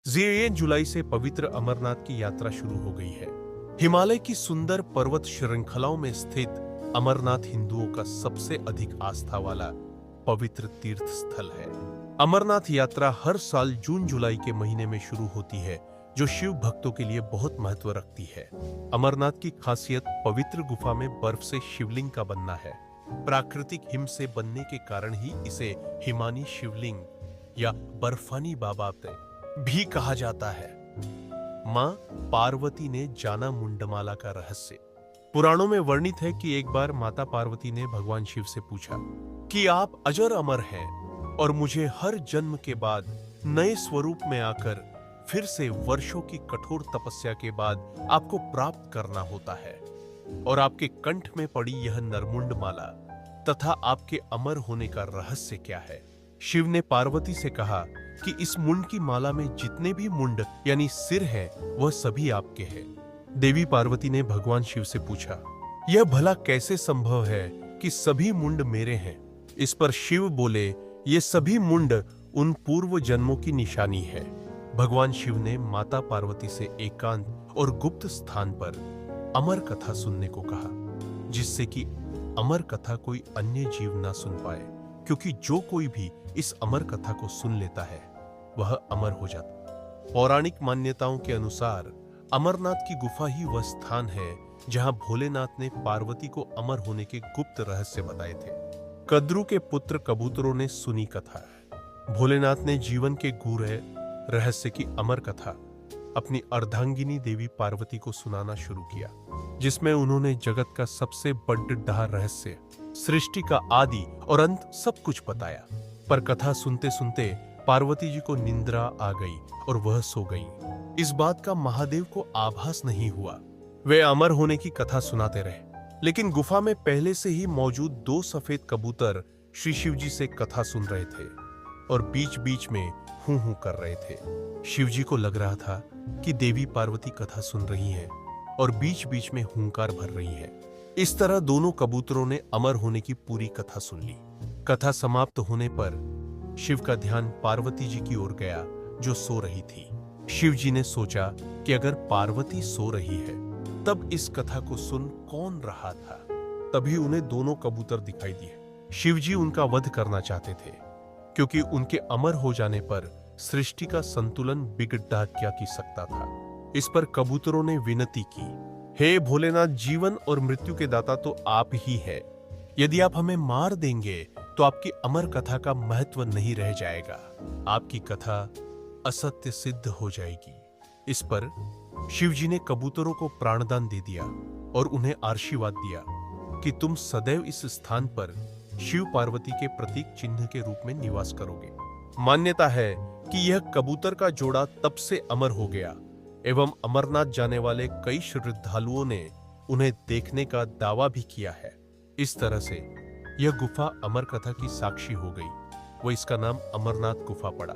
3 जुलाई से पवित्र अमरनाथ की यात्रा शुरू हो गई है। हिमालय की सुंदर पर्वत श्रृंखलाओं में स्थित अमरनाथ हिंदुओं का सबसे अधिक आस्था वाला पवित्र तीर्थ स्थल है। अमरनाथ यात्रा हर साल जून जुलाई के महीने में शुरू होती है, जो शिव भक्तों के लिए बहुत महत्व रखती है। अमरनाथ की खासियत पवित्र गुफा में बर्फ से शिवलिंग का बनना है। प्राकृतिक हिम से बनने के कारण ही इसे हिमानी शिवलिंग या बर्फानी बाबा भी कहा जाता है। मां पार्वती ने जाना मुंडमाला का रहस्य। पुराणों में वर्णित है कि एक बार माता पार्वती ने भगवान शिव से पूछा कि आप अजर अमर हैं और मुझे हर जन्म के बाद नए स्वरूप में आकर फिर से वर्षों की कठोर तपस्या के बाद आपको प्राप्त करना होता है, और आपके कंठ में पड़ी यह नरमुंड माला तथा आपके अमर होने का रहस्य क्या है। शिव ने पार्वती से कहा कि इस मुंड की माला में जितने भी मुंड यानी सिर है वह सभी आपके हैं। देवी पार्वती ने भगवान शिव से पूछा, यह भला कैसे संभव है कि सभी मुंड मेरे हैं। इस पर शिव बोले, ये सभी मुंड उन पूर्व जन्मों की निशानी है। भगवान शिव ने माता पार्वती से एकांत और गुप्त स्थान पर अमर कथा सुनने को कहा, जिससे कि अमर कथा कोई अन्य जीव ना सुन पाए, क्योंकि जो कोई भी इस अमर कथा को सुन लेता है वह अमर हो जाता। पौराणिक मान्यताओं के अनुसार अमरनाथ की गुफा ही वह स्थान है जहां भोलेनाथ ने पार्वती को अमर होने के गुप्त रहस्य बताए थे। कद्रू के पुत्र कबूतरों ने सुनी कथा। भोलेनाथ ने जीवन के गूढ़ रहस्य की अमर कथा अपनी अर्धांगिनी देवी पार्वती को सुनाना शुरू किया, जिसमें उन्होंने जगत का सबसे बड़ा रहस्य, सृष्टि का आदि और अंत सब कुछ बताया। पर कथा सुनते सुनते पार्वती जी को निंद्रा आ गई और वह सो गई। इस बात का महादेव को आभास नहीं हुआ। वे अमर होने की कथा सुनाते रहे, लेकिन गुफा में पहले से ही मौजूद 2 सफेद कबूतर श्री शिव जी से कथा सुन रहे थे और बीच बीच में हूं हूं कर रहे थे। शिव जी को लग रहा था कि देवी पार्वती कथा सुन रही हैं और बीच बीच में हुंकार भर रही हैं। इस तरह दोनों कबूतरों ने अमर होने की पूरी कथा सुन ली। कथा समाप्त होने पर शिव का ध्यान पार्वती जी की ओर गया, जो सो रही थी। शिव जी ने सोचा कि अगर पार्वती सो रही है तब इस कथा को सुन कौन रहा था। तभी उन्हें दोनों कबूतर दिखाई दिए। शिव जी उनका वध करना चाहते थे, क्योंकि उनके अमर हो जाने पर सृष्टि का संतुलन बिगड़ क्या की सकता था। इस पर कबूतरों ने विनती की, हे भोलेनाथ, जीवन और मृत्यु के दाता तो आप ही हैं। यदि आप हमें मार देंगे तो आपकी अमर कथा का महत्व नहीं रह जाएगा। आपकी कथा असत्य सिद्ध हो जाएगी। इस पर शिव जी ने कबूतरों को प्राणदान दे दिया और उन्हें आशीर्वाद दिया कि तुम सदैव इस स्थान पर शिव पार्वती के प्रतीक चिन्ह के रूप में निवास करोगे। मान्यता है कि यह कबूतर का जोड़ा तब से अमर हो गया एवं अमरनाथ जाने वाले कई श्रद्धालुओं ने उन्हें देखने का दावा भी किया है। इस तरह से यह गुफा अमर कथा की साक्षी हो गई व इसका नाम अमरनाथ गुफा पड़ा।